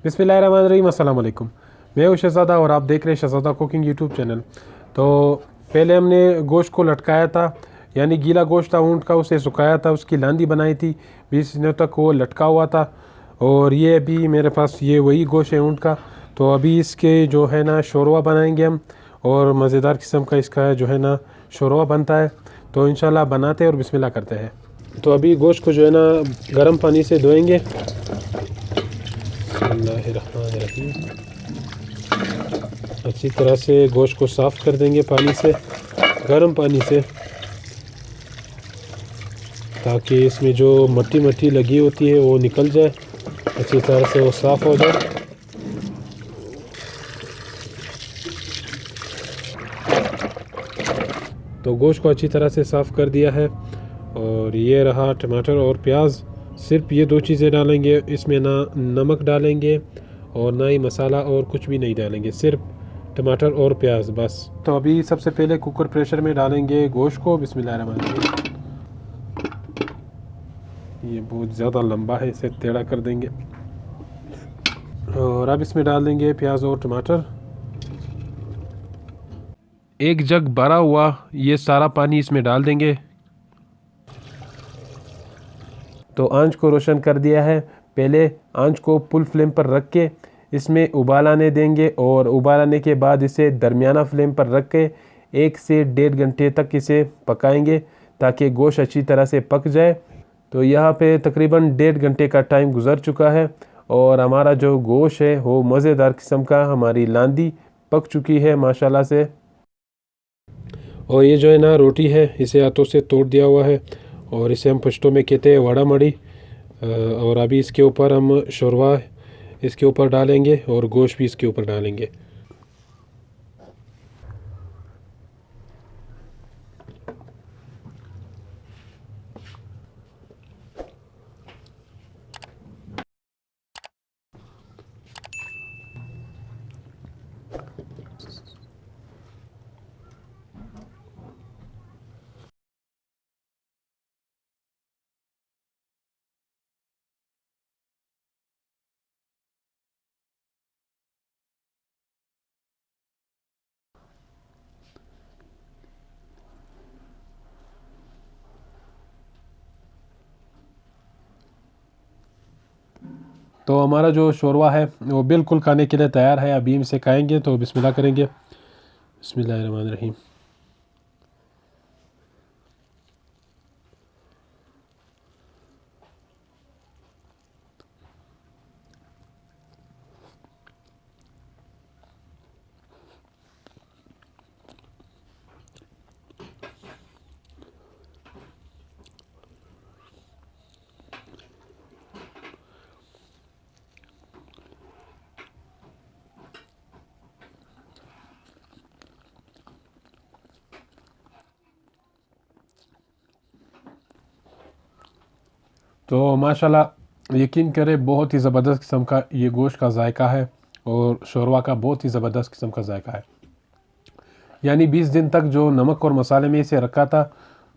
बिस्मिल्लाहिर्रहमानिर्रहीम, अस्सलाम वालेकुम। मैं हूं शहज़ादा और आप देख रहे हैं शहज़ादा कुकिंग यूट्यूब चैनल। तो पहले हमने गोश्त को लटकाया था, यानी गीला गोश्त था ऊँट का, उसे सुखाया था, उसकी लांदी बनाई थी 20 दिनों तक वो लटका हुआ था। और ये अभी मेरे पास ये वही गोश्त है ऊँट का। तो अभी इसके जो है ना शोरवा बनाएंगे हम, और मज़ेदार किस्म का इसका जो है ना शोरवा बनता है। तो इंशाल्लाह बनाते हैं और बिस्मिल्लाह करते हैं। तो अभी गोश्त को जो है ना गर्म पानी से धोएंगे। बिस्मिल्लाहिर्रहमानिर्रहीम। अच्छी तरह से गोश्त को साफ़ कर देंगे पानी से, गर्म पानी से, ताकि इसमें जो मट्टी मट्टी लगी होती है वो निकल जाए, अच्छी तरह से वो साफ़ हो जाए। तो गोश्त को अच्छी तरह से साफ़ कर दिया है। और ये रहा टमाटर और प्याज, सिर्फ ये दो चीज़ें डालेंगे इसमें, ना नमक डालेंगे और ना ही मसाला और कुछ भी नहीं डालेंगे, सिर्फ टमाटर और प्याज बस। तो अभी सबसे पहले कुकर प्रेशर में डालेंगे गोश्त को। बिस्मिल्लाहिर्रहमानिर्रहीम। ये बहुत ज़्यादा लंबा है, इसे टेढ़ा कर देंगे। और अब इसमें डाल देंगे प्याज और टमाटर। एक जग भरा हुआ ये सारा पानी इसमें डाल देंगे। तो आंच को रोशन कर दिया है। पहले आंच को फुल फ्लेम पर रख के इसमें उबाल आने देंगे, और उबाल आने के बाद इसे दरमियाना फ्लेम पर रख के 1 से 1.5 घंटे तक इसे पकाएंगे, ताकि गोश्त अच्छी तरह से पक जाए। तो यहाँ पे तकरीबन 1.5 घंटे का टाइम गुजर चुका है, और हमारा जो गोश्त है वो मज़ेदार किस्म का, हमारी लांदी पक चुकी है माशाल्लाह से। और ये जो है ना रोटी है, इसे हाथों से तोड़ दिया हुआ है, और इसे हम पश्तो में कहते हैं वड़ा मड़ी। और अभी इसके ऊपर हम शोरवा इसके ऊपर डालेंगे और गोश्त भी इसके ऊपर डालेंगे। तो हमारा जो शोरवा है वो बिल्कुल खाने के लिए तैयार है। अभी हम इसे खाएंगे, तो बिस्मिल्लाह करेंगे। बिस्मिल्लाहिर्रहमानिर्रहीम। तो माशाल्लाह यकीन करें, बहुत ही ज़बरदस्त किस्म का ये गोश्त का जायका है, और शोरवा का बहुत ही ज़बरदस्त किस्म का जायका है। यानी 20 दिन तक जो नमक और मसाले में इसे रखा था,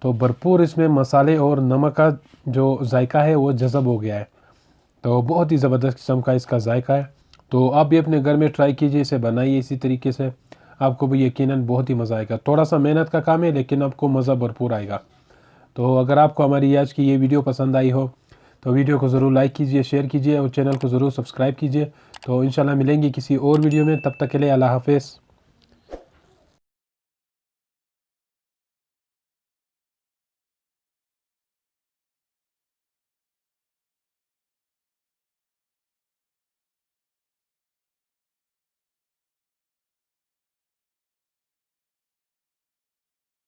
तो भरपूर इसमें मसाले और नमक का जो जायका है वो जज़ब हो गया है। तो बहुत ही ज़बरदस्त किस्म का इसका जायका है। तो आप भी अपने घर में ट्राई कीजिए, इसे बनाइए इसी तरीके से, आपको भी यकीनन बहुत ही मज़ा आएगा। थोड़ा सा मेहनत का काम है, लेकिन आपको मज़ा भरपूर आएगा। तो अगर आपको हमारी आज की ये वीडियो पसंद आई हो, तो वीडियो को ज़रूर लाइक कीजिए, शेयर कीजिए, और चैनल को ज़रूर सब्सक्राइब कीजिए। तो इंशाल्लाह मिलेंगे किसी और वीडियो में, तब तक के लिए अल्लाह हाफ़िज़।